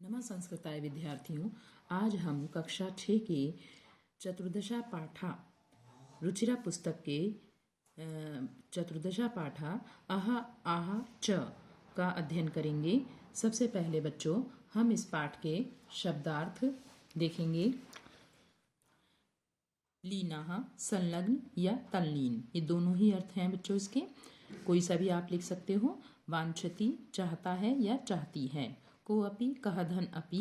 नमः संस्कृताय विद्यार्थियों, आज हम कक्षा 6 के चतुर्दशा पाठा रुचिरा पुस्तक के चतुर्दशा पाठा अहा आहा च का अध्ययन करेंगे। सबसे पहले बच्चों हम इस पाठ के शब्दार्थ देखेंगे। लीना संलग्न या तल्लीन, ये दोनों ही अर्थ हैं बच्चों इसके। कोई सा भी आप लिख सकते हो। वांछती चाहता है या चाहती है। को अपि कह धन अपि,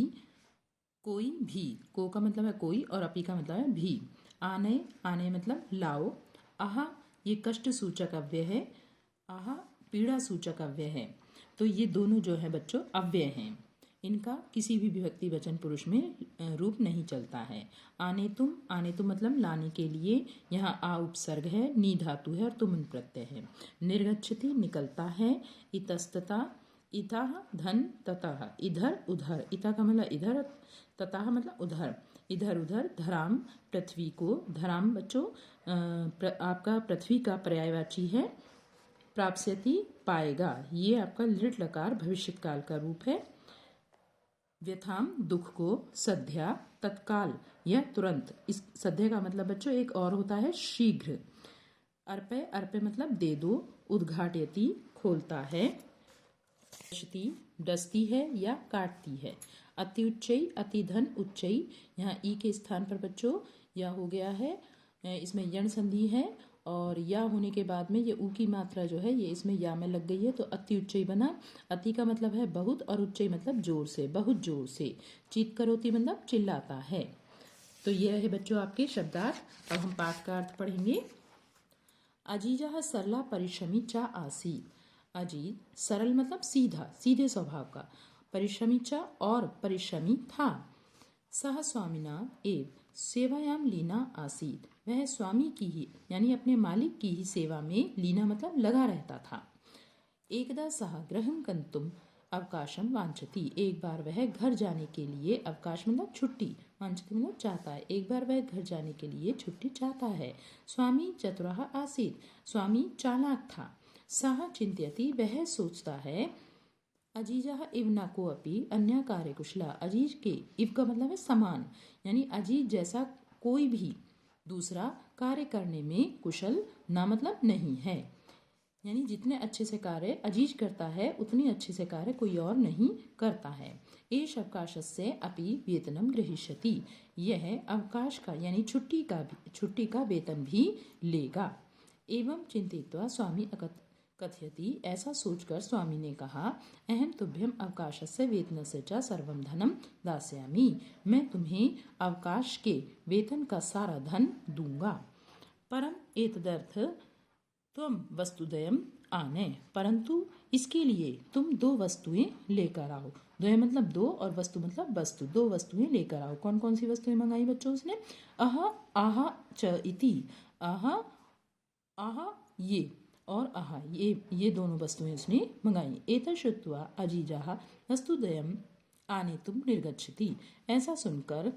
कोई भी। को का मतलब है कोई और अपि का मतलब है भी। आने आने मतलब लाओ। आहा ये कष्ट सूचक अव्यय है। आहा पीड़ा सूचक अव्यय है। तो ये दोनों जो है बच्चों अव्यय हैं। इनका किसी भी विभक्ति वचन पुरुष में रूप नहीं चलता है। आने तुम मतलब लाने के लिए। यहाँ आ उपसर्ग है, नी धातु है और तुम प्रत्यय है। निर्गच्छति निकलता है। इतस्तता इतः धन ततः, इधर उधर। इता का मतलब इधर, ततः मतलब उधर। इधर उधर। धराम पृथ्वी को। धराम बच्चों आपका पृथ्वी का पर्यायवाची है। प्राप्स्यति पाएगा, ये आपका लिट लकार भविष्यकाल का रूप है। व्यथाम दुख को। सध्या तत्काल या तुरंत। इस सध्या का मतलब बच्चों एक और होता है शीघ्र। अर्पय अर्पय मतलब दे दो। उद्घाटयति खोलता है। डसती है या काटती है। अति उच्चई अति धन उच्चई, यहाँ ई के स्थान पर बच्चों या हो गया है। इसमें यण संधि है और या होने के बाद में ये ऊ की मात्रा जो है ये इसमें या में लग गई है, तो अति उच्चई बना। अति का मतलब है बहुत और उच्चई मतलब जोर से, बहुत जोर से। चीत करोति मतलब चिल्लाता है। तो ये है बच्चों आपके शब्दार्थ। अब हम पाठ का अर्थ पढ़ेंगे। अजीजा सरला परिश्रमी चा आसी। अजीत सरल मतलब सीधा, सीधे स्वभाव का। परिश्रमी चा और परिश्रमी था। सह स्वामिना एव सेवायाम लीना आसीत, वह स्वामी की ही यानी अपने मालिक की ही सेवा में लीना मतलब लगा रहता था। एकदा सह गृहं गन्तुम अवकाशम वांछति, एक बार वह घर जाने के लिए, अवकाश मतलब छुट्टी, वांछति मतलब चाहता है, एक बार वह घर जाने के लिए छुट्टी चाहता है। स्वामी चतुरः आसीत, स्वामी चालाक था। सह चिंत्यति वह सोचता है। अजीजा इव न को अपि अन्य कार्य कुशला, अजीज के इव का मतलब है समान, यानी अजीज जैसा कोई भी दूसरा कार्य करने में कुशल ना मतलब नहीं है, यानी जितने अच्छे से कार्य अजीज करता है उतनी अच्छे से कार्य कोई और नहीं करता है। एष अवकाशस्य अपि वेतनम गृहीष्यति, यह अवकाश का यानी छुट्टी का वेतन भी लेगा। एवं चिंतित्वा स्वामी कथयति, ऐसा सोचकर स्वामी ने कहा। अहम तुभ्यम अवकाशस्य वेतनस्य च सर्वं धनम दास्यामि, मैं तुम्हें अवकाश के वेतन का सारा धन दूंगा। परम एतदर्थ त्वं वस्तुद्वयम् आने, परंतु इसके लिए तुम दो वस्तुएं लेकर आओ। द्वय मतलब दो और वस्तु मतलब वस्तु, दो वस्तुएं लेकर आओ। कौन कौन सी वस्तुएं मंगाई बच्चों उसने? अहा आहा च इति, आहा आहा ये और आहा ये दोनों वस्तुएं उसने मंगाई। एतत् श्रुत्वा अजीजा वस्तुद्वयम् आनेतुं निर्गच्छति, ऐसा सुनकर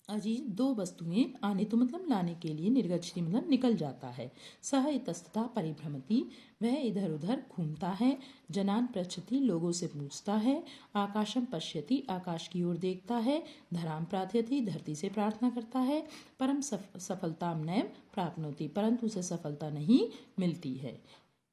अजीज दो वस्तुएं आने तो मतलब लाने के लिए, निर्गच्छति मतलब निकल जाता है। सह इतस्ततः परिभ्रमति, वह इधर उधर घूमता है। जनान पृच्छति लोगों से पूछता है। आकाशम पश्यति आकाश की ओर देखता है। धराम प्रार्थयति धरती से प्रार्थना करता है। परम सफलताम नैव प्राप्नोति, परंतु उसे सफलता नहीं मिलती है।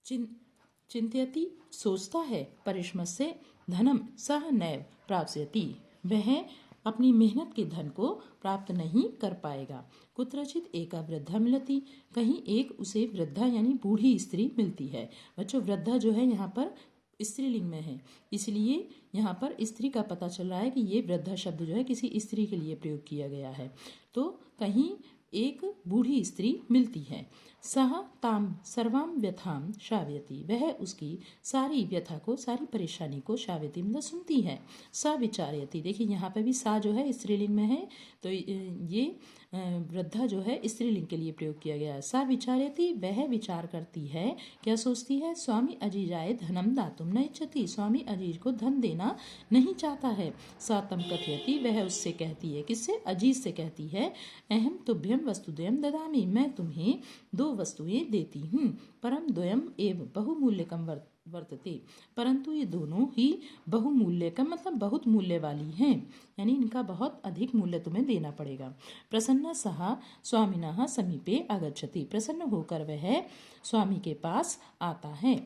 चिंत्यति सोचता है। परिश्रमस्य धनम सह नैव प्राप्स्यति, वह अपनी मेहनत के धन को प्राप्त नहीं कर पाएगा। कुत्रचित एका वृद्धा मिलती, कहीं एक उसे वृद्धा यानी बूढ़ी स्त्री मिलती है। बच्चों वृद्धा जो है यहाँ पर स्त्रीलिंग में है, इसलिए यहाँ पर स्त्री का पता चल रहा है कि ये वृद्धा शब्द जो है किसी स्त्री के लिए प्रयोग किया गया है। तो कहीं एक बूढ़ी स्त्री मिलती है। सह ताम सर्वाम व्यथाम श्राव्यति, वह उसकी सारी व्यथा को, सारी परेशानी को श्राव्यति मतलब सुनती है। सा विचार्यति, देखिए यहाँ पे भी सा जो है स्त्रीलिंग में है, तो ये वृद्धा जो है स्त्रीलिंग के लिए प्रयोग किया गया है। सा विचार्यति, वह विचार करती है, क्या सोचती है? स्वामी अजीजाय धनम दातुम न इच्छति, स्वामी अजीज को धन देना नहीं चाहता है। सा तम कथयति, वह उससे कहती है, किससे? अजीज से कहती है। अहम तुभ्यम वस्तुद्वयम ददामि, मैं तुम्हें दो वस्तुएं देती हूँ। परम द्वयम एव बहुमूल्यकम वर्तते, परंतु ये दोनों ही बहुमूल्य का मतलब बहुत मूल्य वाली हैं, यानी इनका बहुत अधिक मूल्य तुम्हें देना पड़ेगा। प्रसन्न सह स्वामिनः समीपे आगच्छति, प्रसन्न होकर वह स्वामी के पास आता है।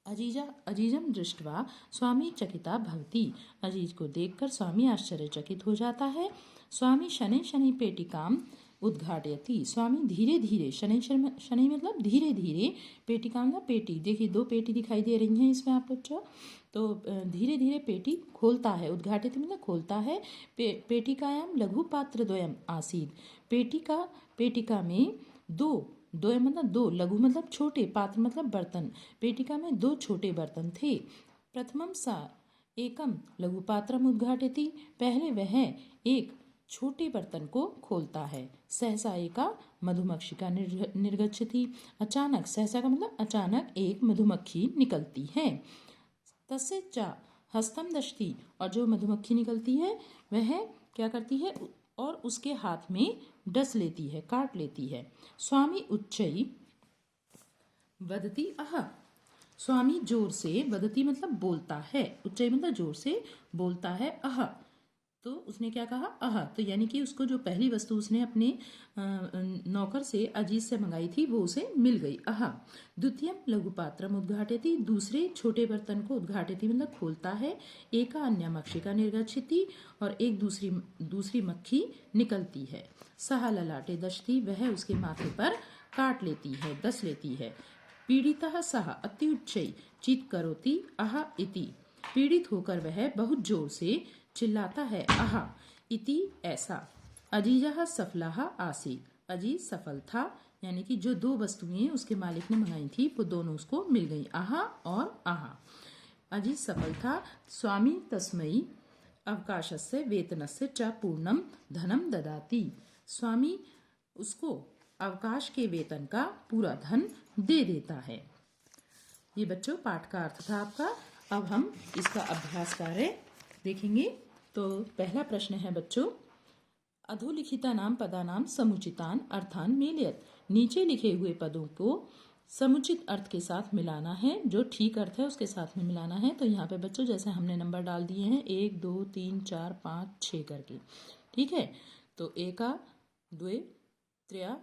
अजीजम दृष्ट्वा स्वामी चकिता भवति, अजीज को देखकर स्वामी आश्चर्यचकित हो जाता है। स्वामी शनै शनै पेटिकाम उद्घाटयति, स्वामी धीरे धीरे, शनै शनै मतलब धीरे धीरे, पेटिका मतलब पेटी, देखिए 2 पेटी दिखाई दे रही हैं इसमें आप बच्चों, तो धीरे धीरे पेटी खोलता है, उद्घाटित मतलब खोलता है। पेटिकायाम लघु पात्र द्वयम आसीद, पेटिका में दो मतलब 2, लघु मतलब छोटे, पात्र मतलब बर्तन, पेटिका में 2 छोटे बर्तन थे। प्रथमम सा एकम लघु पात्रम उद्घाटयति, पहले वह एक छोटे बर्तन को खोलता है। सहसा एका मधुमक्षिका निर्गच्छति, अचानक, सहसा का मतलब अचानक, एक मधुमक्खी निकलती है। तस्य च हस्तम दशति, और जो मधुमक्खी निकलती है वह क्या करती है, और उसके हाथ में डस लेती है, काट लेती है। स्वामी उच्चई वदति अह, स्वामी जोर से, वदति मतलब बोलता है, उच्चई मतलब जोर से बोलता है, अह, तो उसने क्या कहा, अह, तो यानी कि उसको जो पहली वस्तु उसने अपने नौकर से, अजीज से मंगाई थी, वो उसे मिल गई। अह द्वितीयम लघु पात्रम उद्घाटयति, दूसरे छोटे बर्तन को उद्घाटयति मतलब खोलता है। एका अन्य मक्षिका निर्गच्छति, और एक दूसरी मक्खी निकलती है। सह ललाटे दशति, वह उसके माथे पर काट लेती है, डस लेती है। पीड़ितः सह अत्युच्चै चित करोति अह इति, पीड़ित होकर वह बहुत जोर से चिल्लाता है, आहा इति ऐसा। अजीजः सफलः आसीत्, अजीज सफल था, यानी कि जो 2 वस्तुएं उसके मालिक ने मंगाई थी वो दोनों उसको मिल गई, आहा और आहा। अजीज सफल था। स्वामी तस्मै अवकाशस्य वेतनस्य च पूर्णम धनम ददाति, स्वामी उसको अवकाश के वेतन का पूरा धन दे देता है। ये बच्चों पाठ का अर्थ था आपका। अब हम इसका अभ्यास कार्य देखेंगे। तो पहला प्रश्न है बच्चों, अधोलिखितानां पदानां समुचितान अर्थान मेलयत, नीचे लिखे हुए पदों को समुचित अर्थ के साथ मिलाना है, जो ठीक अर्थ है उसके साथ में मिलाना है। तो यहाँ पे बच्चों जैसे हमने नंबर डाल दिए हैं 1 2 3 4 5 6 करके, ठीक है। तो एका द्वे त्रया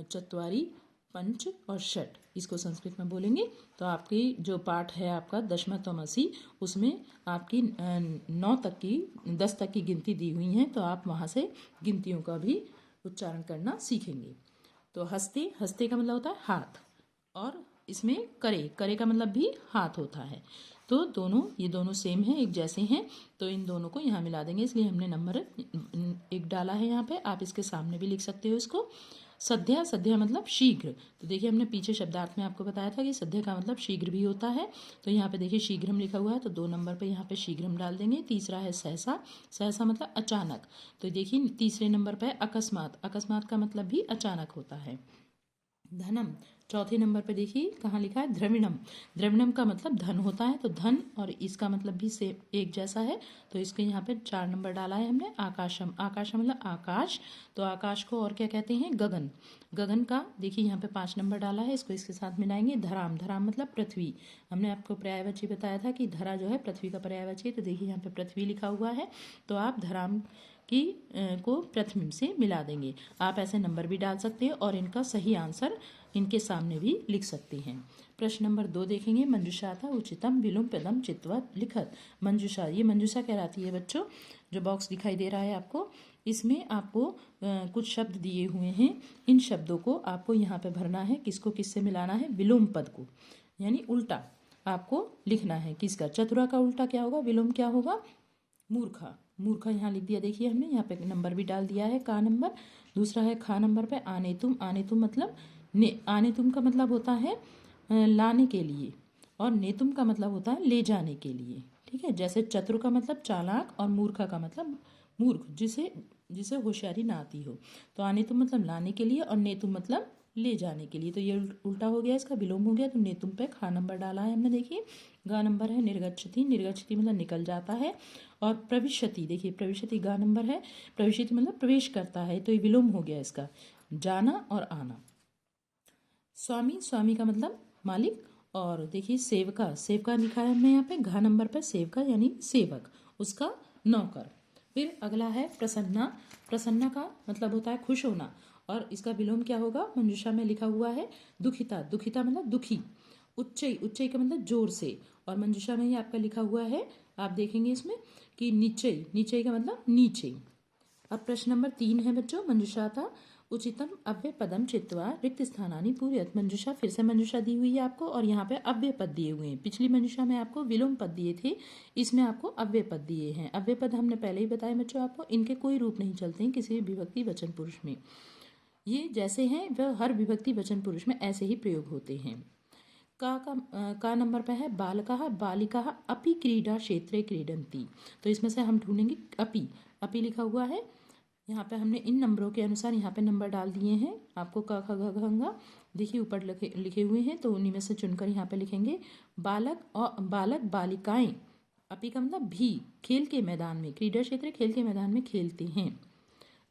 चत्वारि पंच और षट, इसको संस्कृत में बोलेंगे। तो आपकी जो पाठ है आपका दशमतमसी, उसमें आपकी 9 तक की 10 तक की गिनती दी हुई है, तो आप वहाँ से गिनतियों का भी उच्चारण करना सीखेंगे। तो हस्ते, हस्ते का मतलब होता है हाथ, और इसमें करे का मतलब भी हाथ होता है। तो ये दोनों सेम है, एक जैसे हैं, तो इन दोनों को यहाँ मिला देंगे, इसलिए हमने नंबर 1 डाला है यहाँ पे। आप इसके सामने भी लिख सकते हो इसको। सद्या, सद्या मतलब शीघ्र, तो देखिए हमने पीछे शब्दार्थ में आपको बताया था कि सद्या का मतलब शीघ्र भी होता है। तो यहाँ पे देखिए शीघ्रम लिखा हुआ है, तो 2 नंबर पे यहाँ पे शीघ्रम डाल देंगे। तीसरा है सहसा, सहसा मतलब अचानक, तो देखिए तीसरे नंबर पे अकस्मात, अकस्मात का मतलब भी अचानक होता है। धनम, चौथे नंबर पे देखिए कहाँ लिखा है द्रविणम, द्रविणम का मतलब धन होता है, तो धन और इसका मतलब भी से एक जैसा है, तो इसके यहाँ पे 4 नंबर डाला है हमने। आकाशम, आकाशम मतलब आकाश, तो आकाश को और क्या कहते हैं, गगन, गगन का देखिए यहाँ पे 5 नंबर डाला है, इसको इसके साथ मिलाएंगे। धराम, धराम मतलब पृथ्वी, हमने आपको पर्यायवाची बताया था कि धरा जो है पृथ्वी का पर्यायवाची, तो देखिए यहाँ पे पृथ्वी लिखा हुआ है, तो आप धराम की को प्रथम से मिला देंगे। आप ऐसे नंबर भी डाल सकते हैं और इनका सही आंसर इनके सामने भी लिख सकते हैं। प्रश्न नंबर 2 देखेंगे। मंजुषा था उचितम विलोम पदम चित्वा लिखत, मंजुषा, ये मंजुषा कहलाती है बच्चों। जो बॉक्स दिखाई दे रहा है आपको, इसमें आपको कुछ शब्द दिए हुए हैं, इन शब्दों को आपको यहाँ पे भरना है। किसको किससे मिलाना है, विलोम पद को, यानी उल्टा आपको लिखना है। किसका, चतुरा का उल्टा क्या होगा, विलोम क्या होगा, मूर्खा, मूर्खा यहाँ लिख दिया, देखिए हमने यहाँ पे नंबर भी डाल दिया है, का नंबर। दूसरा है खा नंबर पे आने तुम, आने तुम मतलब आने तुम का मतलब होता है लाने के लिए, और नेतुम का मतलब होता है ले जाने के लिए, ठीक है। जैसे चतुर का मतलब चालाक, और मूर्खा का मतलब मूर्ख, जिसे होशियारी ना आती हो। तो आने तुम मतलब लाने के लिए, और नेतुम मतलब ले जाने के लिए, तो ये उल्टा हो गया, इसका विलोम हो गया। तो नेतुम पे खा नंबर डाला है हमने, देखिए। गा नंबर है निर्गच्छति, निर्गच्छति मतलब निकल जाता है। और प्रविशति, देखिए प्रविशति गा नंबर है, प्रविशति मतलब प्रवेश करता है, तो ये विलोम हो गया इसका, जाना और आना। स्वामी, स्वामी का मतलब मालिक, और देखिए सेवका, सेवका लिखा है हमने यहाँ पे घ नंबर पर, सेवका यानी सेवक, उसका नौकर। फिर अगला है प्रसन्ना, प्रसन्ना का मतलब होता है खुश होना, और इसका विलोम क्या होगा, मंजूषा में लिखा हुआ है दुखिता, दुखिता मतलब दुखी। उच्चई, उच्चई का मतलब जोर से, और मंजूषा में ही आपका लिखा हुआ है, आप देखेंगे इसमें कि नीचई, नीचई का मतलब नीचे। अब प्रश्न नंबर 3 है बच्चों, मंजूषा था उचितम अव्यय पदम चित्वा रिक्त स्थानानि पूरयत। मंजूषा, फिर से मंजूषा दी हुई है आपको, और यहाँ पे अव्यय पद दिए हुए हैं। पिछली मंजूषा में आपको विलोम पद दिए थे, इसमें आपको अव्यय पद दिए हैं। अव्यय पद हमने पहले ही बताया बच्चों आपको, इनके कोई रूप नहीं चलते हैं किसी भी विभक्ति वचन पुरुष में। ये जैसे हैं वह हर विभक्ति वचन पुरुष में ऐसे ही प्रयोग होते हैं। का नंबर पे है बालकाः बालिकाः अपि क्रीडा क्षेत्रे क्रीडन्ति। तो इसमें से हम ढूंढेंगे अपि, अपि लिखा हुआ है यहाँ पे, हमने इन नंबरों के अनुसार यहाँ पे नंबर डाल दिए हैं आपको। क ख ग घ ङ देखिए ऊपर लिखे हुए हैं, तो उन्हीं में से चुनकर यहाँ पे लिखेंगे। बालक और बालक बालिकाएं, अपि का मतलब भी, खेल के मैदान में, क्रीडा क्षेत्र खेल के मैदान में खेलते हैं।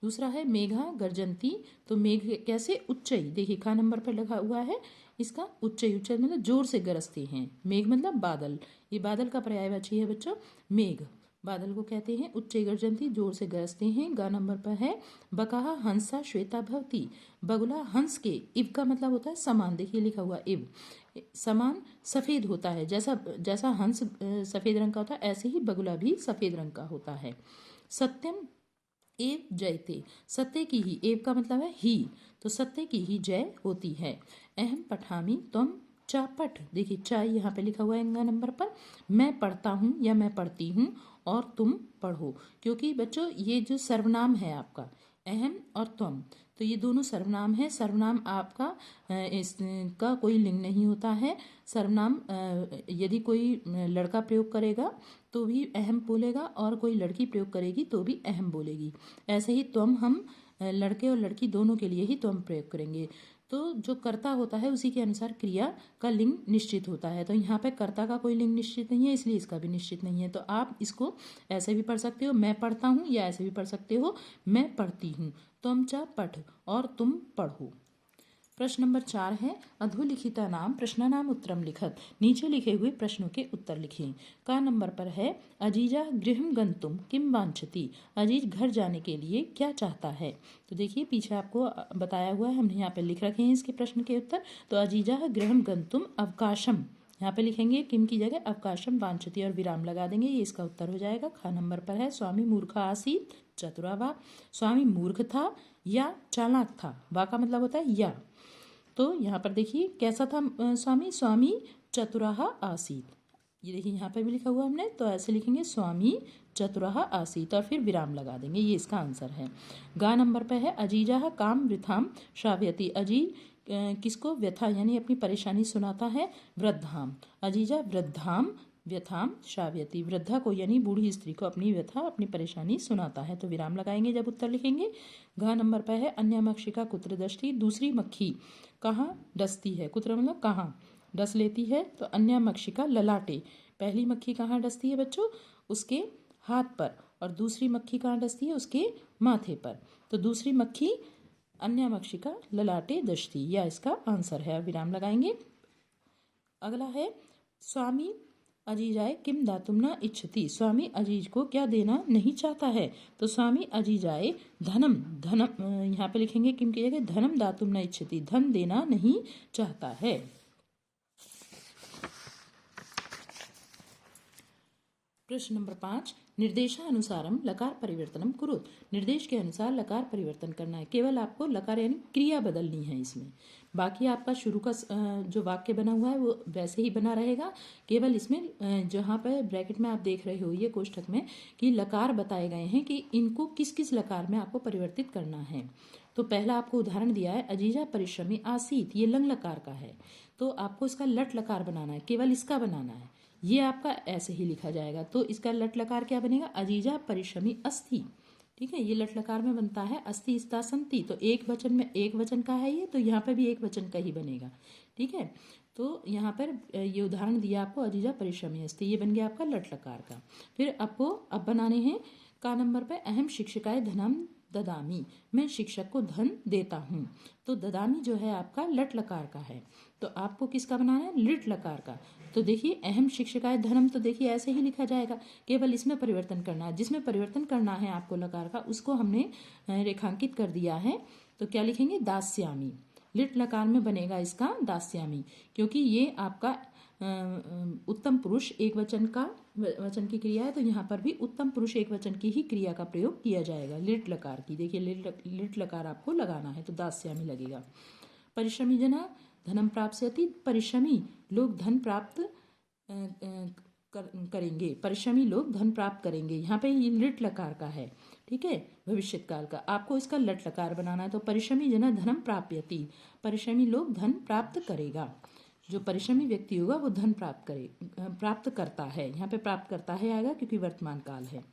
दूसरा है मेघा गर्जंती, तो मेघ कैसे, उच्चई, देखिए खा नंबर पर लगा हुआ है इसका उच्चई, उच्चई मतलब जोर से गरजते हैं। मेघ मतलब बादल, ये बादल का पर्यायवाची है बच्चों मेघ, बादल को कहते हैं। उच्चई गर्जंती, जोर से गरजते हैं। गा नंबर पर है बकाहा हंसा श्वेता भवती, बगुला हंस के, इव का मतलब होता है समान, देखिए लिखा हुआ इव, समान सफेद होता है, जैसा जैसा हंस सफेद रंग का होता है ऐसे ही बगुला भी सफेद रंग का होता है। सत्यम एव जयते, सत्य की ही, एव का मतलब है ही, तो सत्य की ही जय होती है। अहम पठामी तुम चा पठ, देखिए चा यहाँ पे लिखा हुआ है नंबर पर, मैं पढ़ता हूँ या मैं पढ़ती हूँ और तुम पढ़ो, क्योंकि बच्चों ये जो सर्वनाम है आपका अहम और तुम, तो ये दोनों सर्वनाम है। सर्वनाम आपका इसका कोई लिंग नहीं होता है। सर्वनाम यदि कोई लड़का प्रयोग करेगा तो भी अहम बोलेगा, और कोई लड़की प्रयोग करेगी तो भी अहम बोलेगी। ऐसे ही तुम, हम लड़के और लड़की दोनों के लिए ही तुम प्रयोग करेंगे। तो जो कर्ता होता है उसी के अनुसार क्रिया का लिंग निश्चित होता है। तो यहाँ पे कर्ता का कोई लिंग निश्चित नहीं है, इसलिए इसका भी निश्चित नहीं है। तो आप इसको ऐसे भी पढ़ सकते हो मैं पढ़ता हूँ, या ऐसे भी पढ़ सकते हो मैं पढ़ती हूँ। तुम चा पठ, और तुम पढ़ो। प्रश्न नंबर 4 है अधोलिखिता नाम प्रश्नानाम उत्तरम लिखत, नीचे लिखे हुए प्रश्नों के उत्तर लिखें। का नंबर पर है अजीजा गृहम गंतुम किम वांछति, अजीज घर जाने के लिए क्या चाहता है। तो देखिए पीछे आपको बताया हुआ है, हमने यहाँ पे लिख रखे हैं इसके प्रश्न के उत्तर। तो अजीजा गृहम गंतुम अवकाशम, यहाँ पे लिखेंगे किम की जगह अवकाशम वांछति और विराम लगा देंगे, ये इसका उत्तर हो जाएगा। खा नंबर पर है स्वामी मूर्खा आसीत चतुरावा, स्वामी मूर्ख था या चालाक था, वा का मतलब होता है या। तो यहाँ पर देखिए कैसा था स्वामी, स्वामी चतुराहा आसीत, ये देखिए यहाँ पे भी लिखा हुआ हमने, तो ऐसे लिखेंगे स्वामी चतुराहा आसीत और फिर विराम लगा देंगे, ये इसका आंसर है। गा नंबर पे है अजीजा काम वृथाम श्राव्यति, अजीज किसको व्यथा यानी अपनी परेशानी सुनाता है, वृद्धाम, अजीजा वृद्धाम व्यथाम श्राव्यति, वृद्धा को यानी बूढ़ी स्त्री को अपनी व्यथा अपनी परेशानी सुनाता है, तो विराम लगाएंगे जब उत्तर लिखेंगे। घ नंबर पर है अन्य मक्षिका कुत्र दष्टि, दूसरी मक्खी कहाँ डसती है, कुत्र मतलब कहाँ डस लेती है, तो अन्य मक्षिका ललाटे, पहली मक्खी कहाँ डसती है बच्चों, उसके हाथ पर, और दूसरी मक्खी कहाँ डसती है, उसके माथे पर। तो दूसरी मक्खी अन्य मक्षिका ललाटे दशती, यह इसका आंसर है, विराम लगाएंगे। अगला है स्वामी अजीजाय किम दातुम न इच्छति, स्वामी अजीज को क्या देना नहीं चाहता है। तो स्वामी अजीजाय धनम, धनम यहाँ पे लिखेंगे किम की जगह धनम दातुम न इच्छति, धन देना नहीं चाहता है। प्रश्न नंबर 5 निर्देशानुसारम लकार परिवर्तनम कुरुत, निर्देश के अनुसार लकार परिवर्तन करना है, केवल आपको लकार यानी क्रिया बदलनी है इसमें, बाकी आपका शुरू का जो वाक्य बना हुआ है वो वैसे ही बना रहेगा। केवल इसमें जहाँ पर ब्रैकेट में आप देख रहे हो ये कोष्ठक में कि लकार बताए गए हैं कि इनको किस किस लकार में आपको परिवर्तित करना है। तो पहला आपको उदाहरण दिया है अजीजा परिश्रमी आसीत, ये लंग लकार का है, तो आपको इसका लट लकार बनाना है, केवल इसका बनाना है, ये आपका ऐसे ही लिखा जाएगा। तो इसका लट लकार क्या बनेगा, अजीजा परिश्रमी अस्थि, ठीक है, ये लट लकार में बनता है अस्थि स्था संति, तो एक वचन में एक वचन का है ये, तो यहाँ पर भी एक वचन का ही बनेगा, ठीक है। तो यहाँ पर ये उदाहरण दिया आपको अजीजा परिश्रमी अस्थि, ये बन गया आपका लट लकार का। फिर आपको अब बनाने हैं का नंबर पर अहम शिक्षिकाएं धनम ददामी, मैं शिक्षक को धन देता हूँ। तो ददामी जो है आपका लट लकार का है, तो आपको किसका बनाना है, लिट लकार का। तो देखिए अहम शिक्षकाय धनम, तो देखिए ऐसे ही लिखा जाएगा, केवल इसमें परिवर्तन करना है, जिसमें परिवर्तन करना है आपको लकार का उसको हमने रेखांकित कर दिया है। तो क्या लिखेंगे, दास्यामी, लिट लकार में बनेगा इसका दास्यामी, क्योंकि ये आपका उत्तम पुरुष एक वचन का वचन की क्रिया है, तो यहाँ पर भी उत्तम पुरुष एक वचन की ही क्रिया का प्रयोग किया जाएगा लिट लकार की। देखिए लिट लकार आपको लगाना है, तो दास्यामी लगेगा। परिश्रमी जना धनम प्राप्स्यति, परिश्रमी लोग धन प्राप्त करेंगे, परिश्रमी लोग धन प्राप्त करेंगे। यहाँ पे ये लिट लकार का है, ठीक है, भविष्यत काल का। आपको इसका लट लकार बनाना है, तो परिश्रमी जना धनम प्राप्यति, परिश्रमी लोग धन प्राप्त करेगा। जो परिश्रमी व्यक्ति होगा वो धन प्राप्त करता है, यहाँ पे प्राप्त करता है आएगा क्योंकि वर्तमान काल है।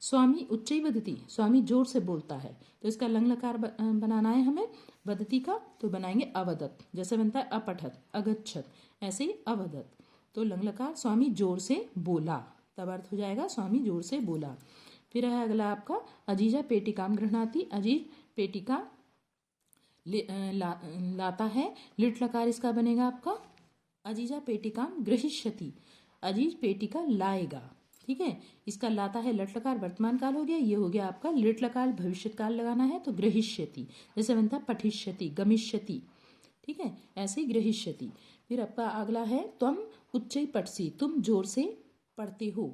स्वामी उच्चई वदति, स्वामी जोर से बोलता है, तो इसका लंग लकार बनाना है हमें वदति का, तो बनाएंगे अवदत, जैसे बनता है अपठत, अगच्छत, ऐसे ही अवदत। तो लंग लकार स्वामी जोर से बोला, तब अर्थ हो जाएगा स्वामी जोर से बोला। फिर है अगला आपका अजीजा पेटिकाम गृह्णाति, अजीज पेटिका लाता है, लिट लकार इसका बनेगा आपका अजीजा पेटिकाम गृहिष्यति, अजीज पेटिका लाएगा, ठीक है। इसका लाता है लट लकार वर्तमान काल हो गया, ये हो गया आपका लिट लकार भविष्यत काल लगाना है, तो गृहिष्यति, जैसे बनता है पठिष्यति, गमिष्यति, ठीक है, ऐसे ही गृहिष्यति। फिर आपका अगला है त्वम उच्चई पठसी, तुम जोर से पढ़ते हो,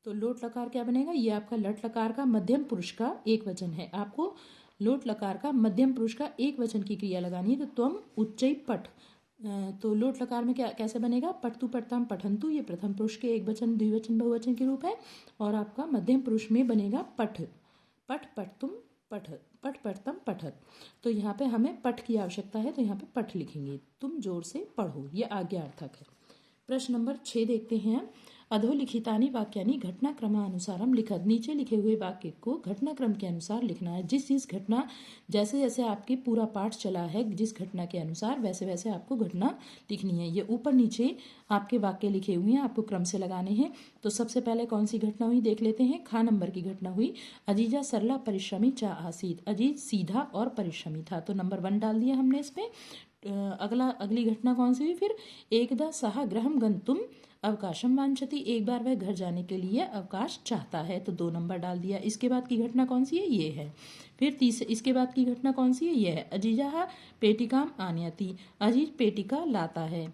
तो लोट लकार क्या बनेगा, ये आपका लट लकार का मध्यम पुरुष का एक वचन है, आपको लोट लकार का मध्यम पुरुष का एक वचन की क्रिया लगानी है। तो त्वम उच्चई पठ, तो लोट लकार में क्या कैसे बनेगा, पठतु पठताम पठंतु, ये प्रथम पुरुष के एक वचन द्विवचन बहुवचन के रूप है, और आपका मध्यम पुरुष में बनेगा पठ, पठ पठतुम पठ, पठ पठतम पठत। तो यहाँ पे हमें पठ की आवश्यकता है, तो यहाँ पे पठ लिखेंगे, तुम जोर से पढ़ो, ये आज्ञार्थक है। प्रश्न नंबर 6 देखते हैं। अधोलिखितानि वाक्यानि घटनाक्रमानुसारम लिखत, नीचे लिखे हुए वाक्य को घटनाक्रम के अनुसार लिखना है। जिस घटना, जैसे जैसे आपकी पूरा पाठ चला है, जिस घटना के अनुसार वैसे वैसे आपको घटना लिखनी है। ये ऊपर नीचे आपके वाक्य लिखे हुए हैं, आपको क्रम से लगाने हैं। तो सबसे पहले कौन सी घटना हुई देख लेते हैं। खा नंबर की घटना हुई, अजीजा सरला परिश्रमी चा आसीत, अजीज सीधा और परिश्रमी था, तो नंबर 1 डाल दिया हमने इस पे। अगली घटना कौन सी हुई, फिर एकदा सहा गृहम गंतुम अवकाशम वांछति, एक बार वह घर जाने के लिए अवकाश चाहता है, तो 2 नंबर डाल दिया। इसके बाद की घटना कौन सी है, ये है। फिर इसके बाद की घटना कौन सी है, ये है। अजीजा पेटिकाम आनयति, अजीज पेटिका लाता है।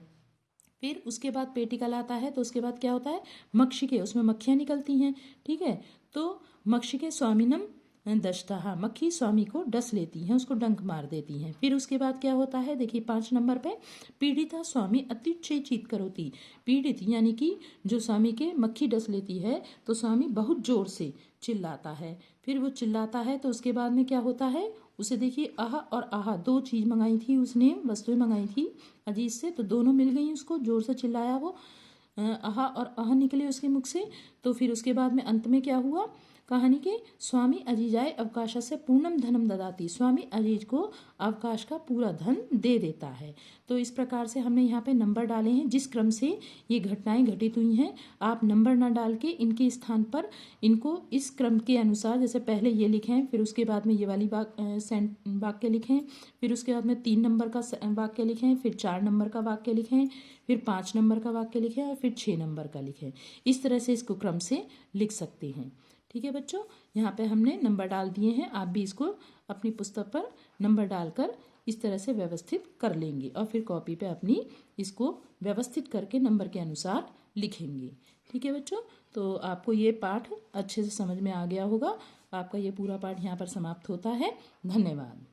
फिर उसके बाद पेटिका लाता है, तो उसके बाद क्या होता है, मक्षिके, उसमें मक्खियाँ निकलती हैं, ठीक है। तो मक्षिके स्वामिनम दशता, मक्खी स्वामी को डस लेती हैं, उसको डंक मार देती हैं। फिर उसके बाद क्या होता है, देखिए 5 नंबर पे, पीड़िता स्वामी अत्युच्चै चीत करोति, पीड़ित यानी कि जो स्वामी के मक्खी डस लेती है, तो स्वामी बहुत जोर से चिल्लाता है। फिर वो चिल्लाता है, तो उसके बाद में क्या होता है, उसे देखिए अह और आहा 2 चीज मंगाई थी उसने, वस्तुएं मंगाई थी अजीज से, तो दोनों मिल गई उसको, जोर से चिल्लाया वो, आहा और आह निकले उसके मुख से। तो फिर उसके बाद में अंत में क्या हुआ कहानी के, स्वामी अजीजाय अवकाश से पूर्णम धनम ददाती, स्वामी अजीज को अवकाश का पूरा धन दे देता है। तो इस प्रकार से हमने यहाँ पे नंबर डाले हैं, जिस क्रम से ये घटनाएं घटित हुई हैं, आप नंबर ना डाल के इनके स्थान पर इनको इस क्रम के अनुसार, जैसे पहले ये लिखें, फिर उसके बाद में ये वाली वाक्य लिखें, फिर उसके बाद में 3 नंबर का वाक्य लिखें, फिर 4 नंबर का वाक्य लिखें, फिर 5 नंबर का वाक्य लिखें, और फिर 6 नंबर का लिखें। इस तरह से इसको क्रम से लिख सकते हैं, ठीक है बच्चों। यहाँ पे हमने नंबर डाल दिए हैं, आप भी इसको अपनी पुस्तक पर नंबर डालकर इस तरह से व्यवस्थित कर लेंगे, और फिर कॉपी पे अपनी इसको व्यवस्थित करके नंबर के अनुसार लिखेंगे, ठीक है बच्चों। तो आपको ये पाठ अच्छे से समझ में आ गया होगा। आपका ये पूरा पाठ यहाँ पर समाप्त होता है। धन्यवाद।